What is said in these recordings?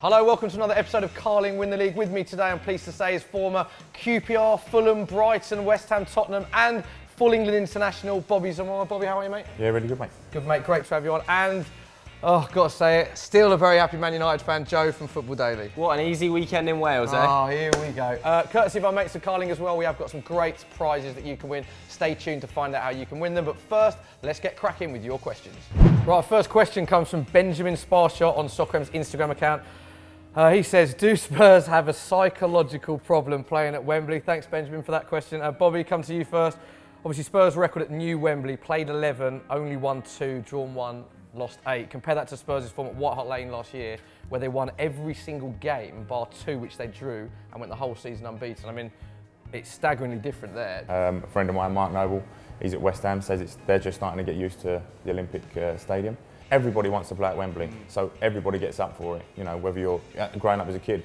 Hello, welcome to another episode of Carling Win the League. With me today, I'm pleased to say, is former QPR, Fulham, Brighton, West Ham, Tottenham and full England international, Bobby Zamora. Bobby, how are you, mate? Yeah, really good, mate. Good, mate. Great to have you on. And, got to say it, still a very happy Man United fan, Joe from Football Daily. What an easy weekend in Wales, eh? Oh, here we go. Courtesy of our mates at Carling as well, we have got some great prizes that you can win. Stay tuned to find out how you can win them. But first, let's get cracking with your questions. Right, first question comes from Benjamin Sparshot on Soccer's Instagram account. He says, do Spurs have a psychological problem playing at Wembley? Thanks, Benjamin, for that question. Bobby, come to you first. Obviously, Spurs' record at New Wembley, played 11, only won 2, drawn 1, lost 8. Compare that to Spurs' form at White Hart Lane last year, where they won every single game, bar 2, which they drew, and went the whole season unbeaten. I mean, it's staggeringly different there. A friend of mine, Mark Noble, he's at West Ham, says they're just starting to get used to the Olympic Stadium. Everybody wants to play at Wembley, so everybody gets up for it. You know, whether you're growing up as a kid,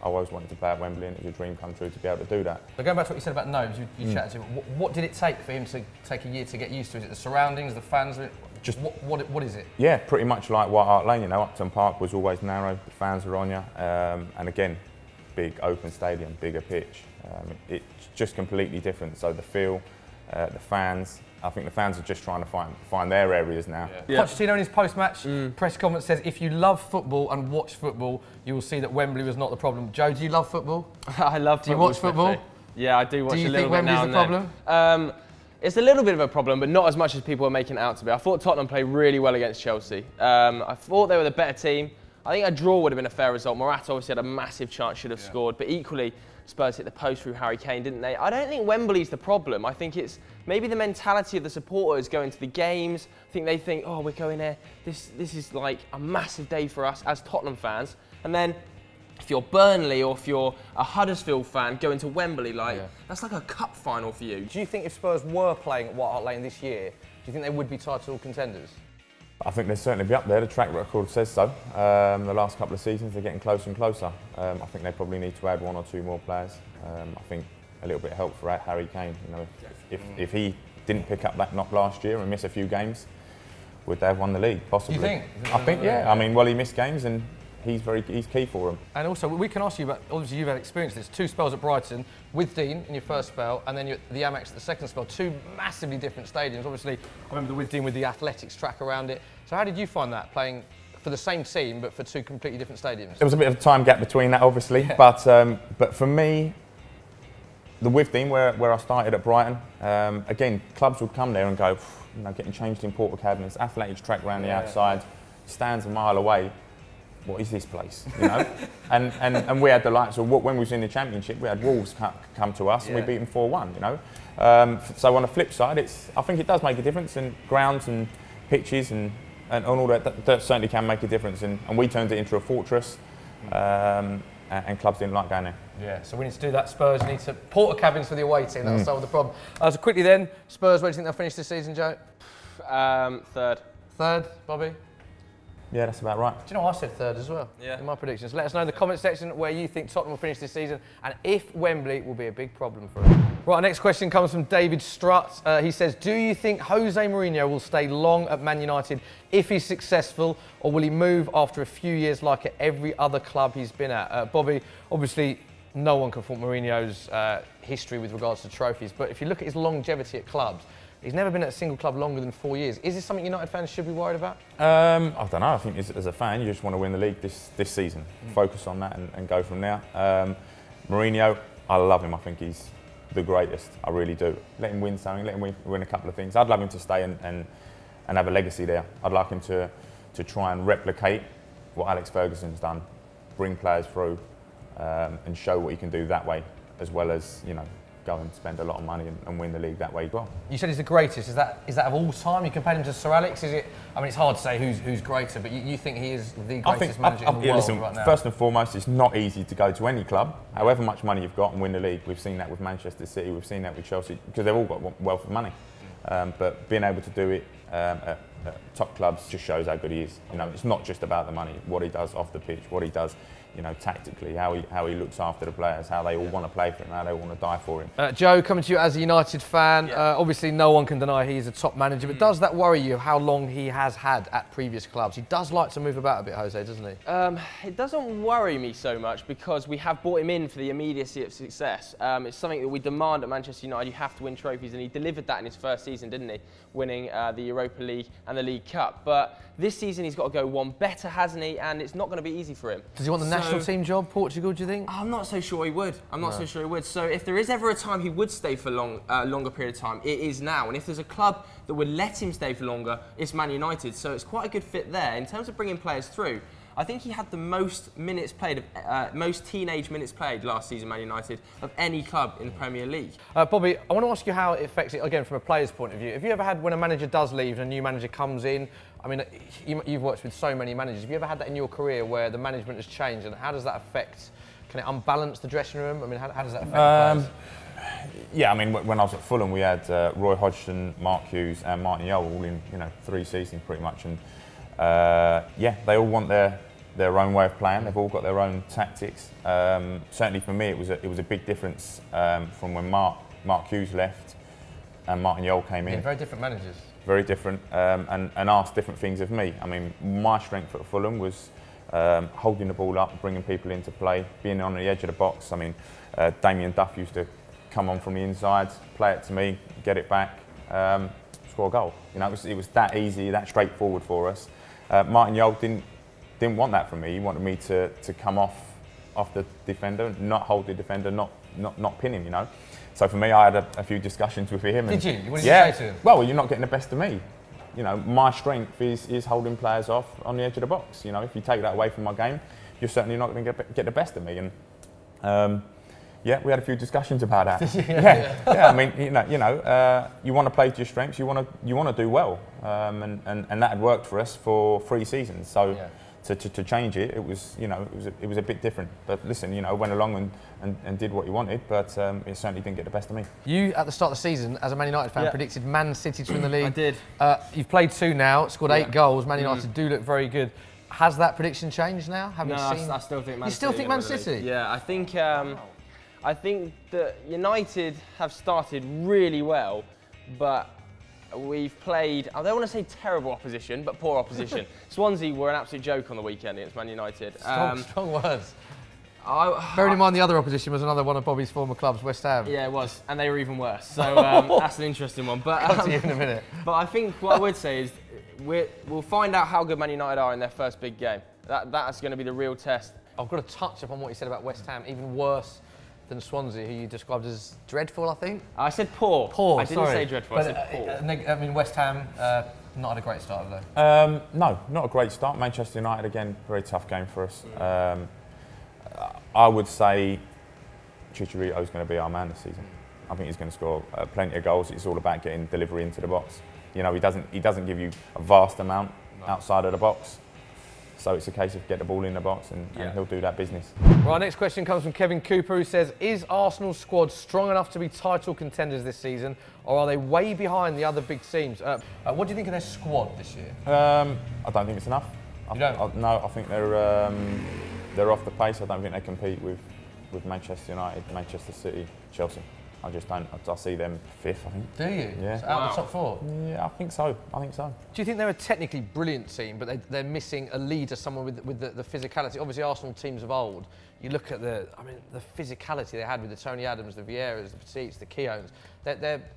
I always wanted to play at Wembley, and it was a dream come true to be able to do that. But going back to what you said about Nobes, you chatted to him. What did it take for him to take a year to get used to? Is it the surroundings, the fans? Just what is it? Yeah, pretty much like White Hart Lane. You know, Upton Park was always narrow, the fans were on you, and again, big open stadium, bigger pitch. It's just completely different. So the feel, the fans. I think the fans are just trying to find their areas now. Yeah. Pochettino in his post-match press conference says, if you love football and watch football, you will see that Wembley was not the problem. Joe, do you love football? I love football. Do you watch football? Yeah, I do watch a little bit now. Do you think Wembley's the problem? It's a little bit of a problem, but not as much as people are making it out to be. I thought Tottenham played really well against Chelsea. I thought they were the better team. I think a draw would have been a fair result. Morata obviously had a massive chance, should have scored, but equally, Spurs hit the post through Harry Kane, didn't they? I don't think Wembley's the problem. I think it's maybe the mentality of the supporters going to the games. I think they think, oh, we're going there. This is like a massive day for us as Tottenham fans. And then if you're Burnley or if you're a Huddersfield fan going to Wembley, that's like a cup final for you. Do you think if Spurs were playing at White Hart Lane this year, do you think they would be title contenders? I think they'll certainly be up there. The track record says so. The last couple of seasons, they're getting closer and closer. I think they probably need to add 1 or 2 more players. I think a little bit of help for Harry Kane. You know, if he didn't pick up that knock last year and miss a few games, would they have won the league? Possibly. You think? I think, yeah. I mean, well, he missed games and he's key for them. And also, we can ask you about, obviously you've had experience this, 2 spells at Brighton, with Dean in your first spell, and then the Amex at the second spell, 2 massively different stadiums. Obviously, I remember the with Dean with the athletics track around it. So how did you find that, playing for the same team, but for 2 completely different stadiums? There was a bit of a time gap between that, obviously, but for me, the with Dean, where I started at Brighton, again, clubs would come there and go, you know, getting changed in portal cabinets, athletics track around the outside, stands a mile away. What is this place, you know? and we had the likes of, when we was in the Championship, we had Wolves come to us and we beat them 4-1, you know? So on the flip side, I think it does make a difference, and grounds and pitches and all that certainly can make a difference, and we turned it into a fortress, and clubs didn't like going there. Yeah, so we need to do that. Spurs need to porter cabins for the away team, that'll solve the problem. So quickly then, Spurs, where do you think they'll finish this season, Joe? Third. Third, Bobby? Yeah, that's about right. Do you know, I said third as well in my predictions. Let us know in the comment section where you think Tottenham will finish this season and if Wembley will be a big problem for them. Right, our next question comes from David Strutt. He says, do you think Jose Mourinho will stay long at Man United if he's successful, or will he move after a few years like at every other club he's been at? Bobby, obviously no one can fault Mourinho's history with regards to trophies, but if you look at his longevity at clubs, he's never been at a single club longer than 4 years. Is this something United fans should be worried about? I don't know. I think as a fan, you just want to win the league this season. Focus on that and go from there. Mourinho, I love him. I think he's the greatest. I really do. Let him win something. Let him win a couple of things. I'd love him to stay and have a legacy there. I'd like him to try and replicate what Alex Ferguson's done, bring players through, and show what he can do that way, as well as, you know, go and spend a lot of money and win the league that way as well. You said he's the greatest. Is that of all time? You compare him to Sir Alex? Is it? I mean, it's hard to say who's greater, but you think he is the greatest manager in the world right now? First and foremost, it's not easy to go to any club, however much money you've got, and win the league. We've seen that with Manchester City. We've seen that with Chelsea, because they've all got wealth of money. But being able to do it at top clubs just shows how good he is. You know, it's not just about the money, what he does off the pitch, what he does, you know, tactically, how he looks after the players, how they all want to play for him, how they want to die for him. Joe, coming to you as a United fan, obviously no one can deny he's a top manager, but does that worry you how long he has had at previous clubs? He does like to move about a bit, Jose, doesn't he? It doesn't worry me so much because we have brought him in for the immediacy of success. It's something that we demand at Manchester United. You have to win trophies, and he delivered that in his first season, didn't he? Winning the Europa League and the League Cup. But this season he's got to go one better, hasn't he? And it's not going to be easy for him. Does he want the national team job, Portugal, do you think? I'm not so sure he would. So sure he would. So if there is ever a time he would stay for longer period of time, it is now. And if there's a club that would let him stay for longer, it's Man United. So it's quite a good fit there. In terms of bringing players through, I think he had the most minutes played, most teenage minutes played last season, Man United, of any club in the Premier League. Bobby, I want to ask you how it affects it, again, from a player's point of view. Have you ever had, when a manager does leave and a new manager comes in, I mean, you've worked with so many managers, have you ever had that in your career where the management has changed, and how does that affect, can it unbalance the dressing room? I mean, how does that affect players? Yeah, I mean, when I was at Fulham, we had Roy Hodgson, Mark Hughes and Martin Yeo all in, 3 seasons pretty much. And they all want their own way of playing. They've all got their own tactics. Certainly for me, it was a big difference from when Mark Hughes left and Martin Yeo came in. Yeah, very different managers. Very different, and asked different things of me. I mean, my strength at Fulham was holding the ball up, bringing people into play, being on the edge of the box. I mean, Damien Duff used to come on from the inside, play it to me, get it back, score a goal. It was that easy, that straightforward for us. Martin Yeo didn't want that from me. He wanted me to come off the defender, not hold the defender, not pin him. So for me, I had a few discussions with him. Did you? What did you say to him? Well, you're not getting the best of me. My strength is holding players off on the edge of the box. If you take that away from my game, you're certainly not going to get the best of me. And we had a few discussions about that. Yeah. I mean, you want to play to your strengths. You want to do well, and that had worked for us for 3 seasons. So. Yeah. To change it, it was a bit different. But listen, went along and did what he wanted, but it certainly didn't get the best of me. You, at the start of the season, as a Man United fan, predicted Man City to win the league. I did. You've played 2 now, scored 8 goals. Man United do look very good. Has that prediction changed now? I still think Man City. You still think Man City? Yeah, I think that United have started really well, but we've played, I don't want to say terrible opposition, but poor opposition. Swansea were an absolute joke on the weekend against Man United. Strong words. Bearing in mind the other opposition was another one of Bobby's former clubs, West Ham. Yeah, it was, and they were even worse. So that's an interesting one. But I'll see you in a minute. But I think what I would say is we'll find out how good Man United are in their first big game. That's going to be the real test. I've got to touch upon what you said about West Ham, even worse than Swansea, who you described as dreadful, I think. I said poor. Poor, I didn't say dreadful, I said poor. I mean, West Ham, not had a great start, have they? No, not a great start. Manchester United, again, very tough game for us. I would say Chicharito is going to be our man this season. I think he's going to score plenty of goals. It's all about getting delivery into the box. He doesn't give you a vast amount outside of the box. So it's a case of get the ball in the box and he'll do that business. Right, next question comes from Kevin Cooper, who says, is Arsenal's squad strong enough to be title contenders this season, or are they way behind the other big teams? What do you think of their squad this year? I don't think it's enough. You don't? No, I think they're off the pace. I don't think they compete with Manchester United, Manchester City, Chelsea. I just don't. I see them 5th, I think. Do you? Yeah. So out of the top 4? Yeah, I think so. Do you think they're a technically brilliant team, but they're missing a leader, someone with the physicality? Obviously, Arsenal teams of old, you look at the physicality they had with the Tony Adams, the Vieiras, the Petites, the Keowns. Are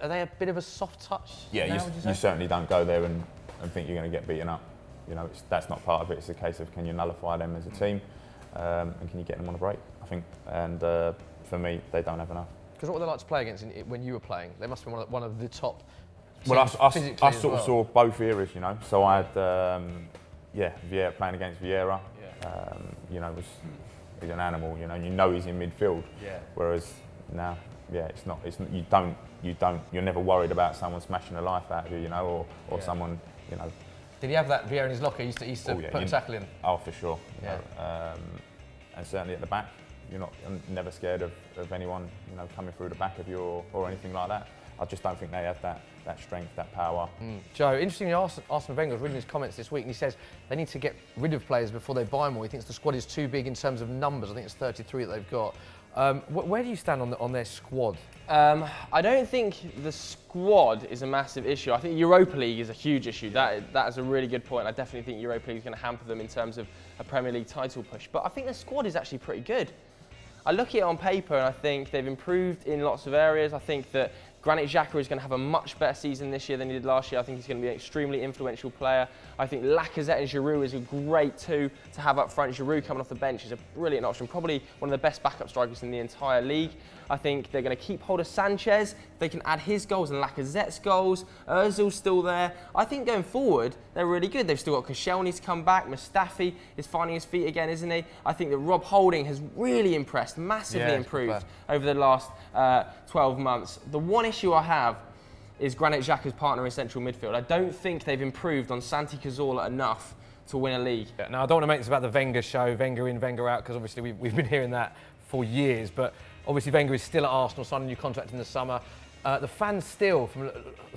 they a bit of a soft touch? Yeah, now, you certainly don't go there and think you're going to get beaten up. That's not part of it. It's a case of can you nullify them as a team, and can you get them on a break? I think, and for me, they don't have enough. Because what were they like to play against when you were playing? They must have been one of the top. Well, I sort of saw both eras, So I had, Vieira playing against Vieira. Yeah. He's an animal. He's in midfield. Yeah. Whereas now, it's not. You're never worried about someone smashing the life out of you, or someone, Did he have that Vieira in his locker? He used to put a tackle in. Oh, for sure. Yeah. And certainly at the back. You're never scared of anyone, coming through the back of you or anything like that. I just don't think they have that strength, that power. Joe, interestingly, Arsene Wenger was reading his comments this week, and he says they need to get rid of players before they buy more. He thinks the squad is too big in terms of numbers. I think it's 33 that they've got. Where do you stand on their squad? I don't think the squad is a massive issue. I think Europa League is a huge issue. That is a really good point. I definitely think Europa League is going to hamper them in terms of a Premier League title push. But I think the squad is actually pretty good. I look at it on paper and I think they've improved in lots of areas. I think that Granit Xhaka is going to have a much better season this year than he did last year. I think he's going to be an extremely influential player. I think Lacazette and Giroud is a great two to have up front. Giroud coming off the bench is a brilliant option, probably one of the best backup strikers in the entire league. I think they're going to keep hold of Sanchez. They can add his goals and Lacazette's goals. Ozil's still there. I think going forward, they're really good. They've still got Koscielny to come back. Mustafi is finding his feet again, isn't he? I think that Rob Holding has really impressed, massively improved over the last 12 months. The one issue I have is Granit Xhaka's partner in central midfield. I don't think they've improved on Santi Cazorla enough to win a league. Yeah, now, I don't want to make this about the Wenger show, Wenger in, Wenger out, because obviously we've been hearing that for years, but obviously Wenger is still at Arsenal, signing a new contract in the summer. The fans still, from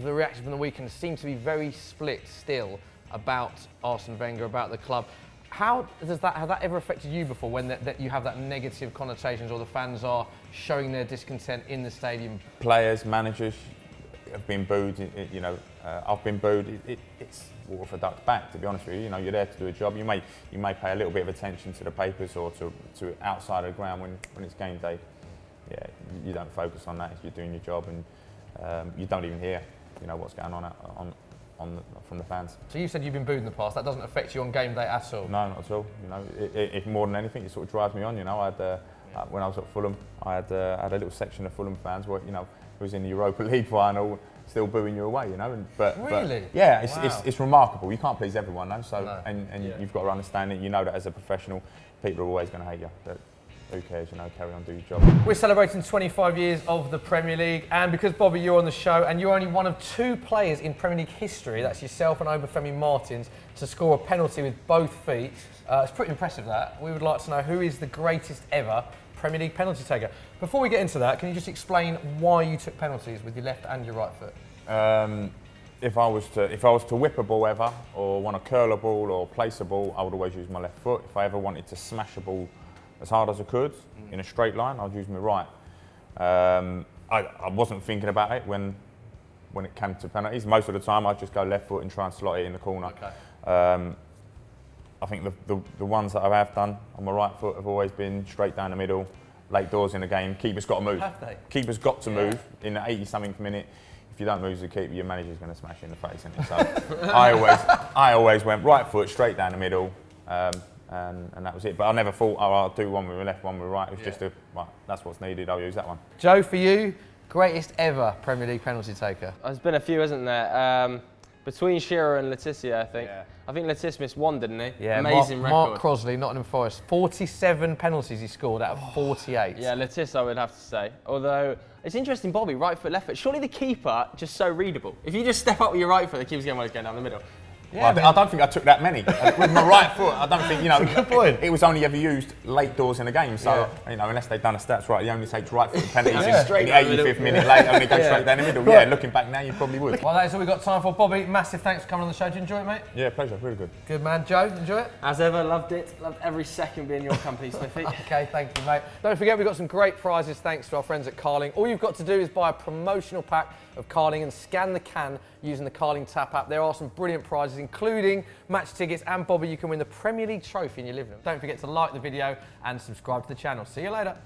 the reaction from the weekend, seem to be very split still about Arsene Wenger, about the club. Has that ever affected you before, when that you have that negative connotations, or the fans are showing their discontent in the stadium? Players, managers have been booed. I've been booed. It's water for ducks back, to be honest with you. You know, you're there to do a job. You may pay a little bit of attention to the papers or to outside of the ground when it's game day. Yeah, you don't focus on that if you're doing your job, and you don't even hear, what's going on from the fans. So you said you've been booed in the past. That doesn't affect you on game day at all? No, not at all. If more than anything, it sort of drives me on. I had when I was at Fulham, I had a little section of Fulham fans where who was in the Europa League final, still booing you away. But really, yeah, wow. it's remarkable. You can't please everyone, though. So no. and you've got to understand it. You know that as a professional, people are always going to hate you. But who cares? Carry on, do your job. We're celebrating 25 years of the Premier League, and because, Bobby, you're on the show, and you're only one of two players in Premier League history, that's yourself and Obafemi Martins, to score a penalty with both feet. It's pretty impressive, that. We would like to know who is the greatest ever Premier League penalty taker. Before we get into that, can you just explain why you took penalties with your left and your right foot? If I was to whip a ball ever, or want to curl a ball or place a ball, I would always use my left foot. If I ever wanted to smash a ball as hard as I could in a straight line, I'd use my right. I wasn't thinking about it when it came to penalties. Most of the time, I'd just go left foot and try and slot it in the corner. Okay. I think the ones that I have done on my right foot have always been straight down the middle, late doors in the game. Keeper's got to move. Have they? Keeper's got to move in the 80-something minute. If you don't move as a keeper, your manager's going to smash you in the face, isn't it? So I always went right foot, straight down the middle. And that was it. But I never thought, I'll do one with my left, one with my right. It was just that's what's needed, I'll use that one. Joe, for you, greatest ever Premier League penalty taker? There's been a few, hasn't there? Between Shearer and Letizia, I think. Yeah. I think Letizia missed one, didn't he? Yeah, amazing record. Mark Crosley, Nottingham Forest, 47 penalties he scored out of 48. Yeah, Letizia, I would have to say. Although, it's interesting, Bobby, right foot, left foot. Surely the keeper, just so readable. If you just step up with your right foot, the keeper's going down the middle. Yeah, well, I don't think I took that many. With my right foot, I don't think, good point. It was only ever used late doors in a game. So, unless they've done the stats right, he only takes right foot penalties in the 85th minute later and they go straight down the middle. Yeah, looking back now, you probably would. Well, that is all we've got time for. Bobby, massive thanks for coming on the show. Did you enjoy it, mate? Yeah, pleasure. Really good. Good man. Joe, enjoy it? As ever, loved it. Loved every second being your company, Smithy. Okay, thank you, mate. Don't forget, we've got some great prizes thanks to our friends at Carling. All you've got to do is buy a promotional pack of Carling and scan the can using the Carling Tap app. There are some brilliant prizes, including match tickets, and Bobby, you can win the Premier League trophy in your living room. Don't forget to like the video and subscribe to the channel. See you later.